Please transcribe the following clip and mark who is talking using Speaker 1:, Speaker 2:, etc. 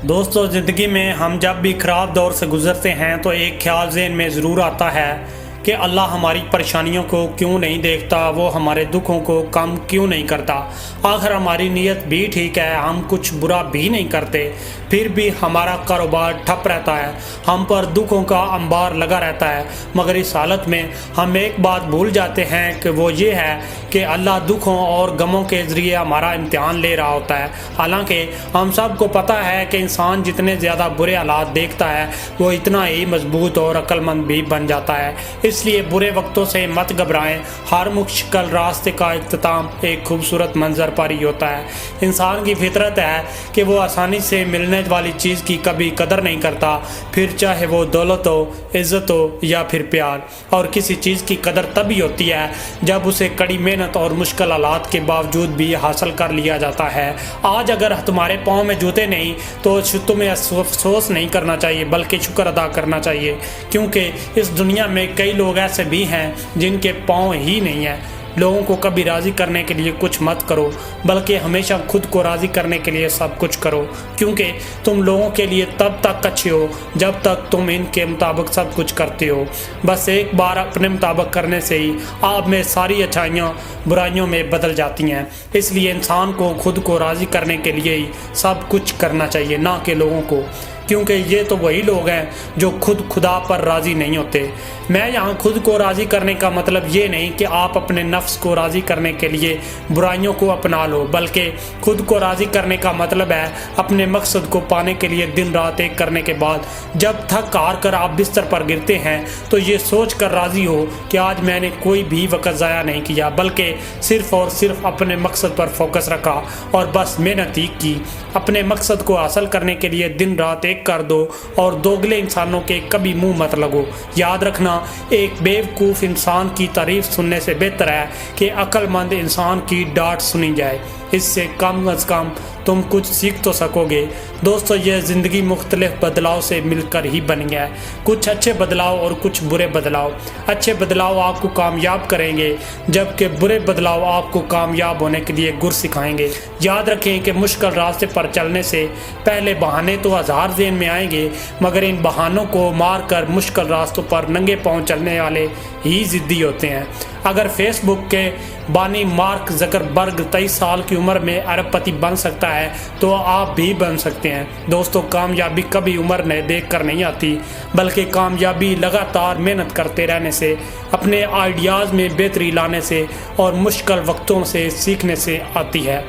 Speaker 1: دوستو، زندگی میں ہم جب بھی خراب دور سے گزرتے ہیں تو ایک خیال ذہن میں ضرور آتا ہے کہ اللہ ہماری پریشانیوں کو کیوں نہیں دیکھتا، وہ ہمارے دکھوں کو کم کیوں نہیں کرتا۔ آخر ہماری نیت بھی ٹھیک ہے، ہم کچھ برا بھی نہیں کرتے، پھر بھی ہمارا کاروبار ٹھپ رہتا ہے، ہم پر دکھوں کا انبار لگا رہتا ہے۔ مگر اس حالت میں ہم ایک بات بھول جاتے ہیں کہ وہ یہ ہے کہ اللہ دکھوں اور غموں کے ذریعے ہمارا امتحان لے رہا ہوتا ہے۔ حالانکہ ہم سب کو پتہ ہے کہ انسان جتنے زیادہ برے حالات دیکھتا ہے وہ اتنا ہی مضبوط اور عقل مند بھی بن جاتا ہے۔ اس لیے برے وقتوں سے مت گھبرائیں، ہر مشکل راستے کا اختتام ایک خوبصورت منظر پر ہی ہوتا ہے۔ انسان کی فطرت ہے کہ وہ آسانی سے ملنے والی چیز کی کبھی قدر نہیں کرتا، پھر چاہے وہ دولت ہو، عزت ہو یا پھر پیار۔ اور کسی چیز کی قدر تبھی ہوتی ہے جب اسے کڑی محنت اور مشکل حالات کے باوجود بھی حاصل کر لیا جاتا ہے۔ آج اگر تمہارے پاؤں میں جوتے نہیں تو تمہیں افسوس نہیں کرنا چاہیے بلکہ شکر ادا کرنا چاہیے، کیونکہ اس دنیا میں کئی لوگ ایسے بھی ہیں جن کے پاؤں ہی نہیں ہیں۔ لوگوں کو کبھی راضی کرنے کے لیے کچھ مت کرو بلکہ ہمیشہ خود کو راضی کرنے کے لیے سب کچھ کرو، کیونکہ تم لوگوں کے لیے تب تک اچھے ہو جب تک تم ان کے مطابق سب کچھ کرتے ہو۔ بس ایک بار اپنے مطابق کرنے سے ہی آپ میں ساری اچھائیاں برائیوں میں بدل جاتی ہیں۔ اس لیے انسان کو خود کو راضی کرنے کے لیے ہی سب کچھ کرنا چاہیے، نہ کہ لوگوں کو، کیونکہ یہ تو وہی لوگ ہیں جو خود خدا پر راضی نہیں ہوتے۔ میں یہاں خود کو راضی کرنے کا مطلب یہ نہیں کہ آپ اپنے نفس کو راضی کرنے کے لیے برائیوں کو اپنا لو، بلکہ خود کو راضی کرنے کا مطلب ہے اپنے مقصد کو پانے کے لیے دن رات ایک کرنے کے بعد جب تھک ہار کر آپ بستر پر گرتے ہیں تو یہ سوچ کر راضی ہو کہ آج میں نے کوئی بھی وقت ضائع نہیں کیا، بلکہ صرف اور صرف اپنے مقصد پر فوکس رکھا اور بس محنت ہی کی۔ اپنے مقصد کو حاصل کرنے کے لیے دن رات ایک کر دو اور دوگلے انسانوں کے کبھی منہ مت لگو۔ یاد رکھنا، ایک بیوقوف انسان کی تعریف سننے سے بہتر ہے کہ عقل مند انسان کی ڈانٹ سنی جائے۔ اس سے کم از کم تم کچھ سیکھ تو سکو گے۔ دوستو، یہ زندگی مختلف بدلاؤ سے مل کر ہی بنی ہے، کچھ اچھے بدلاؤ اور کچھ برے بدلاؤ۔ اچھے بدلاؤ آپ کو کامیاب کریں گے جبکہ برے بدلاؤ آپ کو کامیاب ہونے کے لیے گر سکھائیں گے۔ یاد رکھیں کہ مشکل راستے پر چلنے سے پہلے بہانے تو ہزار ذہن میں آئیں گے، مگر ان بہانوں کو مار کر مشکل راستوں پر ننگے پاؤں چلنے والے ہی ضدی ہوتے ہیں۔ اگر فیس بک کے بانی مارک زکربرگ 23 سال کی عمر میں ارب پتی بن سکتا ہے تو آپ بھی بن سکتے ہیں۔ دوستو، کامیابی کبھی عمر نے دیکھ کر نہیں آتی، بلکہ کامیابی لگاتار محنت کرتے رہنے سے، اپنے آئیڈیاز میں بہتری لانے سے اور مشکل وقتوں سے سیکھنے سے آتی ہے۔